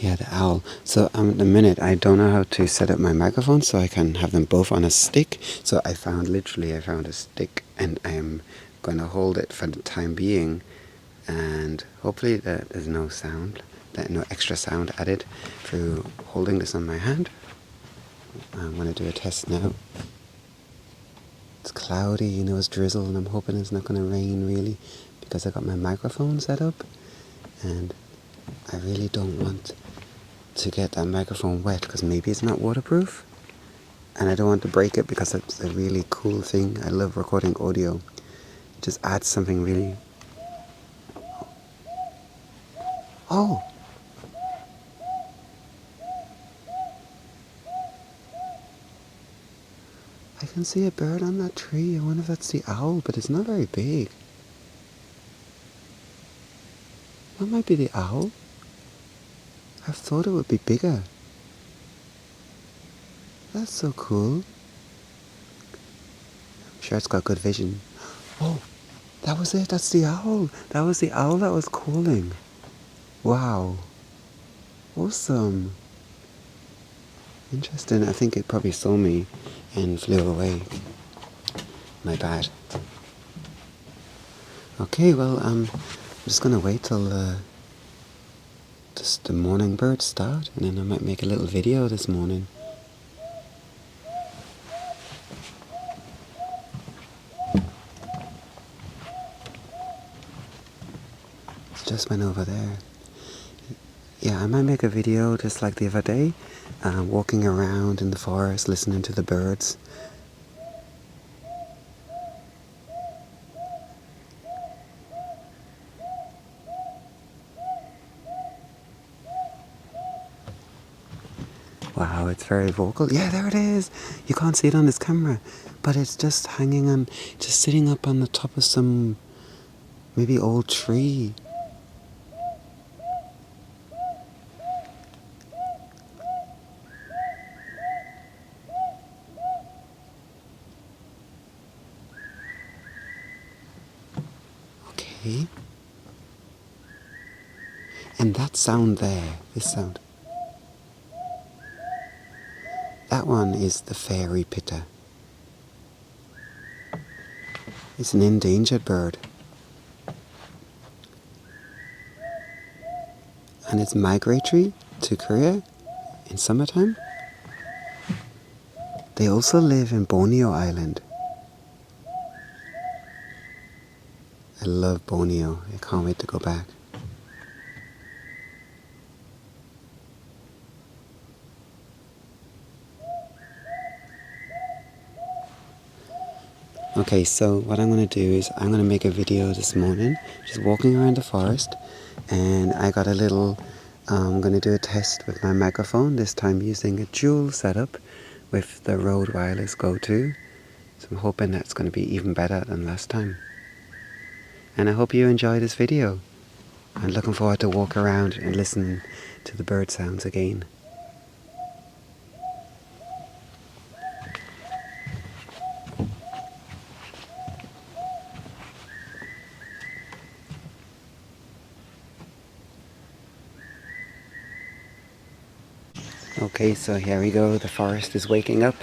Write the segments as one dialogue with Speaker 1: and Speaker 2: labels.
Speaker 1: Yeah, the owl. So at the minute I don't know how to set up my microphone so I can have them both on a stick. So I found a stick and I'm going to hold it for the time being, and hopefully there's no sound, no extra sound added through holding this on my hand. I'm going to do a test now. It's cloudy, it's drizzle, and I'm hoping it's not going to rain really because I got my microphone set up, and I really don't want to get that microphone wet because maybe it's not waterproof, and I don't want to break it because it's a really cool thing. I love recording audio. It just adds something really... Oh! I can see a bird on that tree. I wonder if that's the owl, but it's not very big. That might be the owl. I thought it would be bigger. That's so cool. I'm sure it's got good vision. Oh, that was it. That's the owl. That was the owl that was calling. Wow. Awesome. Interesting. I think it probably saw me and flew away. My bad. Okay, well, I'm just going to wait till just the morning birds start, and then I might make a little video this morning. It just went over there. Yeah, I might make a video just like the other day, walking around in the forest, listening to the birds. Wow, it's very vocal. Yeah, there it is. You can't see it on this camera, but it's just hanging on, just sitting up on the top of some maybe old tree. Okay. And that sound there, this sound, that one is the fairy pitter. It's an endangered bird. And it's migratory to Korea in summertime. They also live in Borneo Island. I love Borneo. I can't wait to go back. Okay, so what I'm going to do is I'm going to make a video this morning, just walking around the forest, and I got a little, I'm going to do a test with my microphone, this time using a dual setup with the Rode Wireless Go 2, so I'm hoping that's going to be even better than last time. And I hope you enjoy this video. I'm looking forward to walk around and listen to the bird sounds again. Okay, so here we go, the forest is waking up.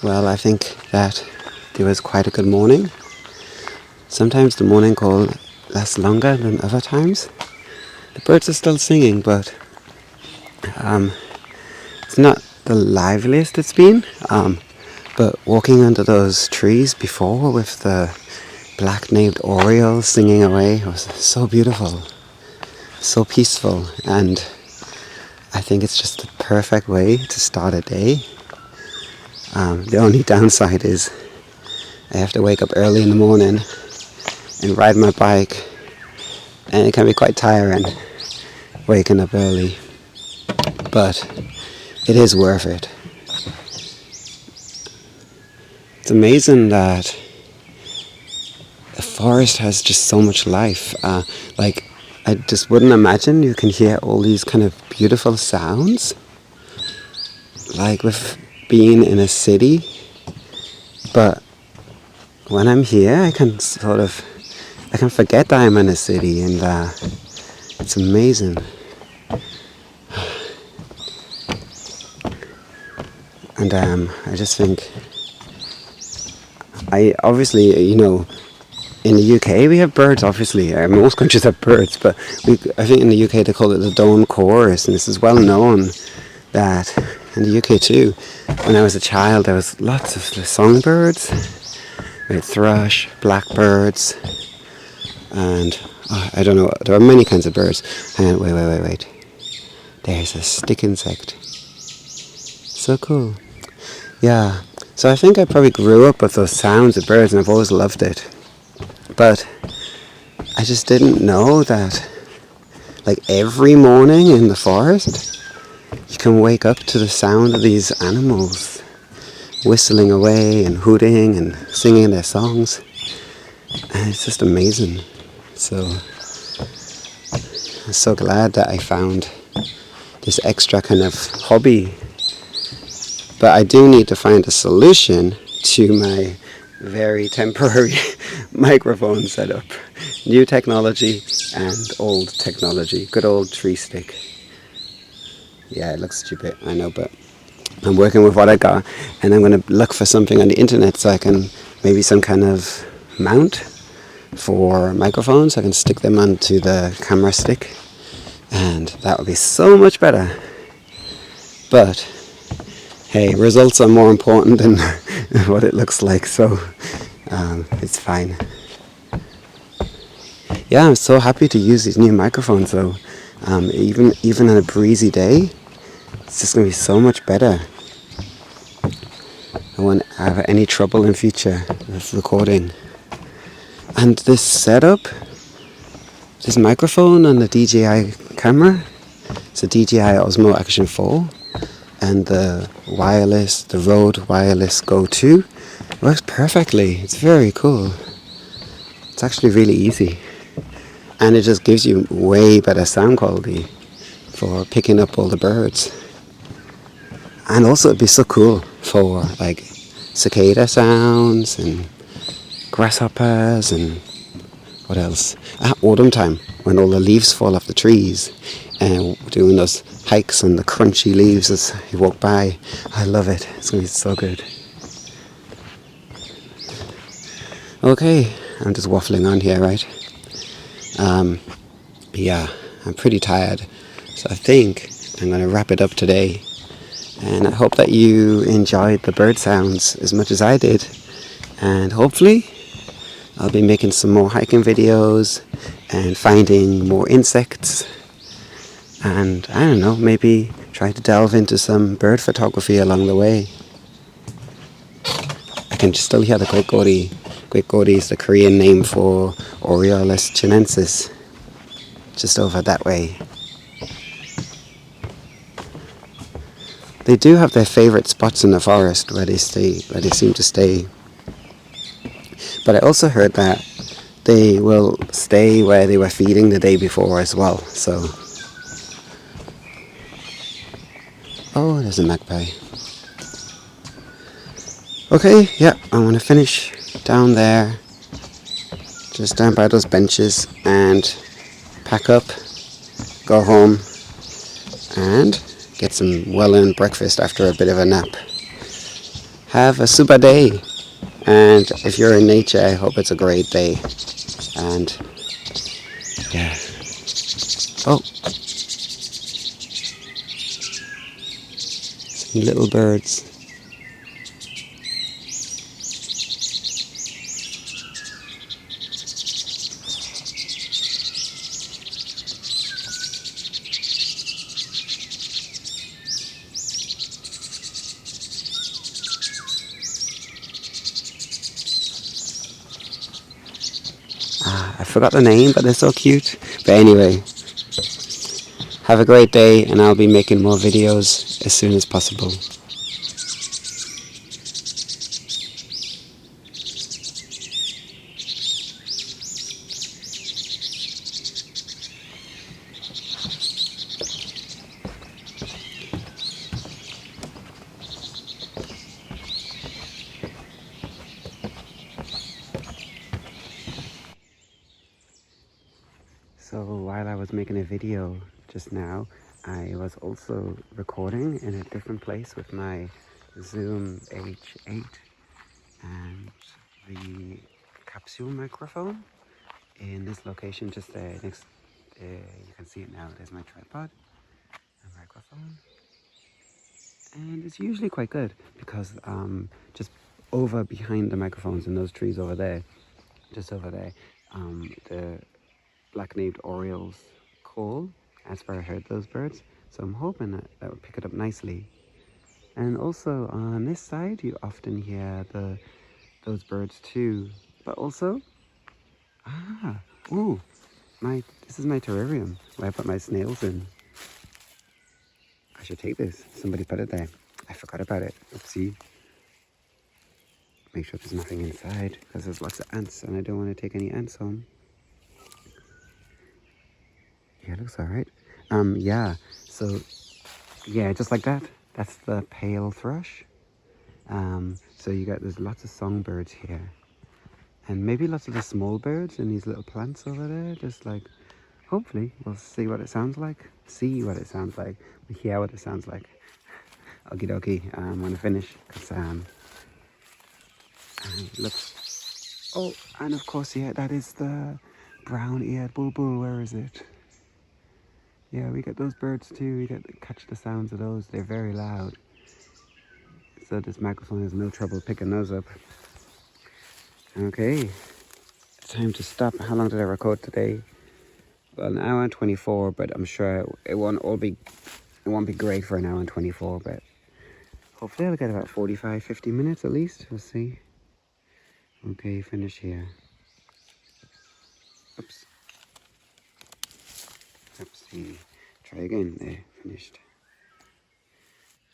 Speaker 1: Well, I think that it was quite a good morning. Sometimes the morning call lasts longer than other times. The birds are still singing, but it's not the liveliest it's been. But walking under those trees before with the black-naped oriole singing away was so beautiful, so peaceful, and I think it's just the perfect way to start a day. The only downside is I have to wake up early in the morning and ride my bike, and it can be quite tiring waking up early, but it is worth it. It's amazing that the forest has just so much life. I just wouldn't imagine you can hear all these kind of beautiful sounds, like with being in a city. But when I'm here, I can forget that I'm in a city, and it's amazing. And I just think, in the UK we have birds, obviously. Most countries have birds, but I think in the UK they call it the dawn chorus, and this is well known that in the UK too, when I was a child, there was lots of the songbirds. We had thrush, blackbirds, and I don't know, there are many kinds of birds. Hang on, wait. There's a stick insect. So cool. Yeah, so I think I probably grew up with those sounds of birds, and I've always loved it. But I just didn't know that, like, every morning in the forest, you can wake up to the sound of these animals whistling away and hooting and singing their songs. And it's just amazing. So I'm so glad that I found this extra kind of hobby. But I do need to find a solution to my very temporary microphone setup. New technology and old technology. Good old tree stick. Yeah, it looks stupid, I know, but I'm working with what I got, and I'm going to look for something on the internet so I can, maybe some kind of mount for microphones. I can stick them onto the camera stick, and that would be so much better. But hey, results are more important than what it looks like, so it's fine. Yeah, I'm so happy to use these new microphones though. Even on a breezy day, it's just going to be so much better. I won't have any trouble in future with recording. And this setup, this microphone on the DJI camera, it's a DJI Osmo Action 4, and the Rode Wireless Go 2 works perfectly. It's very cool. It's actually really easy, and it just gives you way better sound quality for picking up all the birds. And also it'd be so cool for like cicada sounds and grasshoppers and what else? At autumn time, when all the leaves fall off the trees, and doing those hikes on the crunchy leaves as you walk by. I love it. It's going to be so good. Okay, I'm just waffling on here, right? Yeah, I'm pretty tired, so I think I'm going to wrap it up today. And I hope that you enjoyed the bird sounds as much as I did. And hopefully I'll be making some more hiking videos and finding more insects. And I don't know, maybe try to delve into some bird photography along the way. I can still hear the Great Gordy. Great Gordy is the Korean name for Orioles chinensis. Just over that way. They do have their favourite spots in the forest where they seem to stay. But I also heard that they will stay where they were feeding the day before as well. So, oh, there's a magpie. Okay, yeah, I'm going to finish down there, just down by those benches, and pack up, go home, and get some well-earned breakfast after a bit of a nap. have a super day. And if you're in nature, I hope it's a great day. And yeah. Oh, some little birds. I forgot the name, but they're so cute. But anyway, have a great day, and I'll be making more videos as soon as possible. So while I was making a video just now, I was also recording in a different place with my Zoom H8 and the capsule microphone in this location just next. You can see it now. There's my tripod and microphone, and it's usually quite good because just over behind the microphones in those trees over there, just over there, the black-naped orioles call. That's where I heard those birds. So I'm hoping that would pick it up nicely. And also on this side, you often hear those birds too. But also, ooh, this is my terrarium where I put my snails in. I should take this. Somebody put it there. I forgot about it. Oopsie. Make sure there's nothing inside because there's lots of ants and I don't want to take any ants home. Yeah, it looks alright. Yeah, so, yeah, just like that. That's the pale thrush. So there's lots of songbirds here. And maybe lots of the small birds and these little plants over there. Just like, hopefully, we'll see what it sounds like. See what it sounds like. We'll hear what it sounds like. Okie dokie, I'm gonna finish. Cause, and look. Oh, and of course, yeah, that is the brown-eared bulbul. Where is it? Yeah, we get those birds too. We get to catch the sounds of those. They're very loud. So this microphone has no trouble picking those up. Okay, time to stop. How long did I record today? Well, an hour and 24, but I'm sure it won't be great for an hour and 24, but hopefully I'll get about 45, 50 minutes at least. We'll see. Okay, finish here. Oops. Oopsie. Try again. There, finished.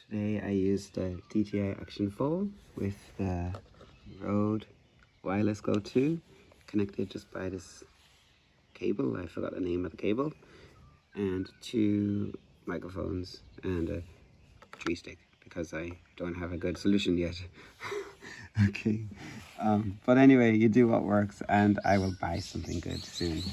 Speaker 1: Today I used the DJI Action 4 with the Rode Wireless Go 2 connected just by this cable. I forgot the name of the cable. And 2 microphones and a tree stick because I don't have a good solution yet. Okay. But anyway, you do what works and I will buy something good soon.